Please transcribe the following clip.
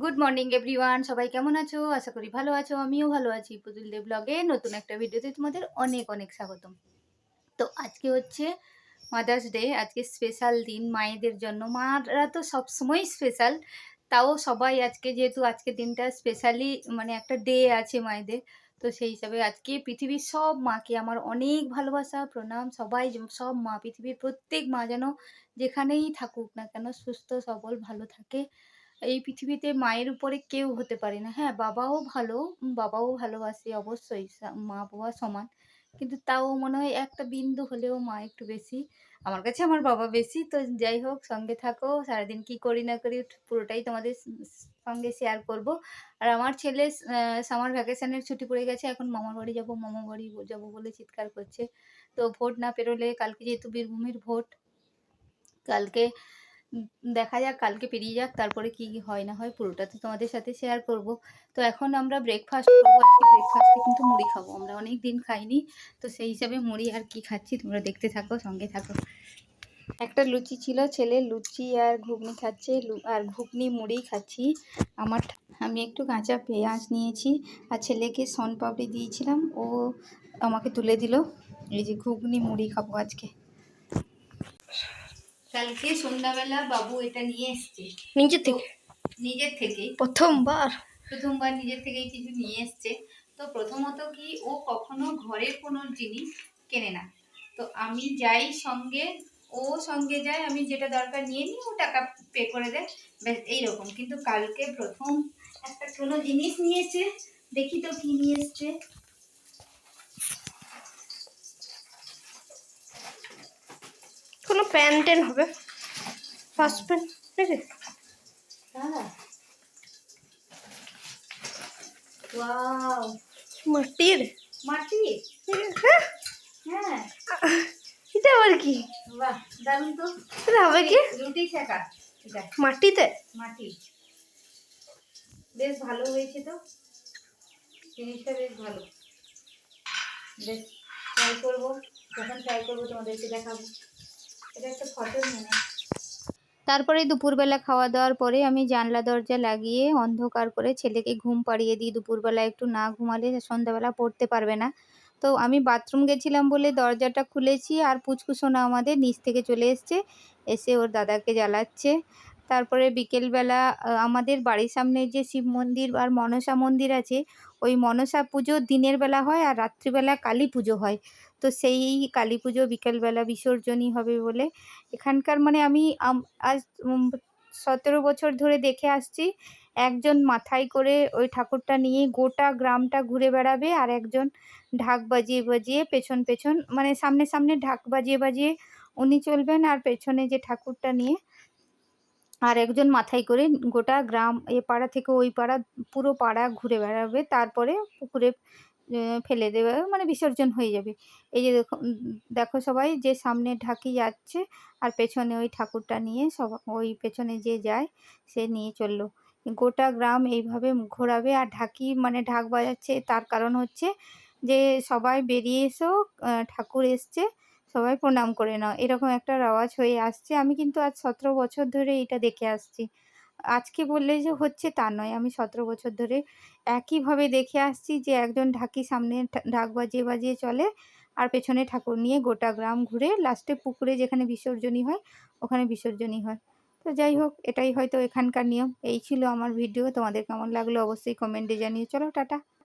Good morning everyone, সবাই কেমন আছো? আশা করি ভালো আছো। আমিও ভালো আছি। পুতুল দে ব্লগে নতুন একটা ভিডিওতে তোমাদের অনেক অনেক স্বাগতম। তো আজকে হচ্ছে মাদার্স ডে। আজকে স্পেশাল দিন মায়েদের জন্য। মারা তো সবসময়ই স্পেশাল, তাও সবাই আজকে, যেহেতু আজকের দিনটা স্পেশালি মানে একটা ডে আছে মায়েদের, তো সেই হিসাবে আজকে পৃথিবীর সব মাকে আমার অনেক ভালোবাসা, প্রণাম। সবাই সব মা, পৃথিবীর প্রত্যেক মা যেন যেখানেই থাকুক না কেন সুস্থ সবল ভালো থাকে। এই পৃথিবীতে মায়ের উপরে কেউ হতে পারে না। হ্যাঁ, বাবাও ভালো, বাবাও ভালোবাসে অবশ্যই, মা বাবা সমান। কিন্তু তাও মনে হয় একটা বিন্দু হলেও মা একটু বেশি। আমার কাছে আমার বাবা বেশি। তো যাই হোক, সঙ্গে থাকো। সারাদিন কি করি না করি পুরোটাই তোমাদের সঙ্গে শেয়ার করব। আর আমার ছেলে সামার ভ্যাকেশনের ছুটি পড়ে গেছে। এখন মামার বাড়ি যাব, মামার বাড়ি যাব বলে চিৎকার করছে। তো ভোট না পেরোলে, কালকে যেহেতু বীরভূমের ভোট, কালকে দেখা যাক, কালকে পেরিয়ে যাক, তারপরে কি হয় না হয় পুরোটা তো তোমাদের সাথে শেয়ার করব। তো এখন আমরা ব্রেকফাস্ট করবো। আজকে ব্রেকফাস্টে কিন্তু মুড়ি খাবো, আমরা অনেক দিন খাইনি। তো সেই হিসাবে মুড়ি আর কি খাচ্ছি তোমরা দেখতে থাকো, সঙ্গে থাকো। একটা লুচি ছিল, ছেলে লুচি আর ঘুগনি খাচ্ছে, আর ঘুগনি মুড়ি খাচ্ছি। আমি একটু কাঁচা পেঁয়াজ নিয়েছি আর ছেলেকে শনপাপড়ি দিয়েছিলাম, ও আমাকে তুলে দিল। এই যে ঘুগনি মুড়ি খাবো আজকে। কালকে সন্ধ্যাবেলা বাবু এটা নিয়ে এসছে নিজের থেকেই, প্রথমবার নিজের থেকেই কিছু নিয়ে এসছে। তো প্রথমত কি, ও কখনো ঘরের কোনো জিনিস কেনে না। তো আমি যাই সঙ্গে, ও সঙ্গে যায়, আমি যেটা দরকার নিয়ে নিই, ও টাকা পে করে দেয়, ব্যাস এইরকম। কিন্তু কালকে প্রথম একটা কোনো জিনিস নিয়েছে, দেখি তো কি নিয়ে এসছে। কোনো প্যান্টেন হবে, ফার্স্ট প্যান্ট নাকি? হ্যাঁ, ওয়াও, মাটির মাটির। হ্যাঁ, হ্যাঁ, এটা আবার কি? বাহ, দারুণ তো। এটা হবে কি? রুটি শেখা, এটা মাটিতে? মাটি। বেশ ভালো হয়েছে তো, জিনিসটা বেশ ভালো। বেশ ট্রাই করবো, যখন ট্রাই করবো তোমাদেরকে দেখাবো। এটা একটা ফটো নিয়ে না। তারপরে দুপুরবেলা খাওয়া দাওয়ার পরে আমি জানলা দরজা লাগিয়ে অন্ধকার করে ছেলেকে ঘুম পাড়িয়ে দিই। দুপুরবেলা একটু না ঘুমালে সন্ধ্যাবেলা পড়তে পারবে না। তো আমি বাথরুম গেছিলাম বলে দরজাটা খুলেছি, আর পুচকুসোনা আমাদের নিচ থেকে চলে এসছে, এসে ওর দাদাকে জ্বালাচ্ছে। তারপরে বিকেলবেলা আমাদের বাড়ির সামনে যে শিব মন্দির আর মনসা মন্দির আছে, ওই মনসা পুজো দিনের বেলা হয় আর রাত্রিবেলা কালী পুজো হয়। তো সেই কালী পুজো বিকেলবেলা বিসর্জনই হবে বলে এখানকার, মানে আমি আজ 17 বছর ধরে দেখে আসছি। একজন মাথায় করে ওই ঠাকুরটা নিয়ে গোটা গ্রামটা ঘুরে বেড়াবে, আর একজন ঢাক বাজিয়ে বাজিয়ে পেছন পেছন, মানে সামনে সামনে ঢাক বাজিয়ে বাজিয়ে উনি চলবেন, আর পেছনে যে ঠাকুরটা নিয়ে আর একজন মাথায় করে গোটা গ্রাম, এ পাড়া থেকে ওই পাড়া, পুরো পাড়া ঘুরে বেড়াবে, তারপরে পুকুরে ফেলে দেবে, মানে বিসর্জন হয়ে যাবে। এই যে দেখো, দেখো সবাই, যে সামনে ঢাকি যাচ্ছে আর পেছনে ওই ঠাকুরটা নিয়ে সব, ওই পেছনে যে যায় সে নিয়ে চললো। গোটা গ্রাম এইভাবে ঘোরাবে, আর ঢাকি মানে ঢাক বাজাচ্ছে, তার কারণ হচ্ছে যে সবাই বেরিয়ে এসো, ঠাকুর এসছে, সবাই প্রণাম করে নাও, এরকম একটা রেওয়াজ হয়ে আসছে। আমি কিন্তু আজ 17 বছর ধরে এটা দেখে আসছি। আজকে বললে যে হচ্ছে তা নয়, আমি 17 বছর ধরে একইভাবে দেখে আসছি যে একজন ঢাকি সামনে ঢাক বাজিয়ে বাজিয়ে চলে, আর পেছনে ঠাকুর নিয়ে গোটা গ্রাম ঘুরে লাস্টে পুকুরে যেখানে বিসর্জনী হয় ওখানে বিসর্জনী হয়। তো যাই হোক, এটাই হয়তো এখানকার নিয়ম। এই ছিল আমার ভিডিও, তোমাদের কেমন লাগলো অবশ্যই কমেন্টে জানিয়ে। চলো টাটা।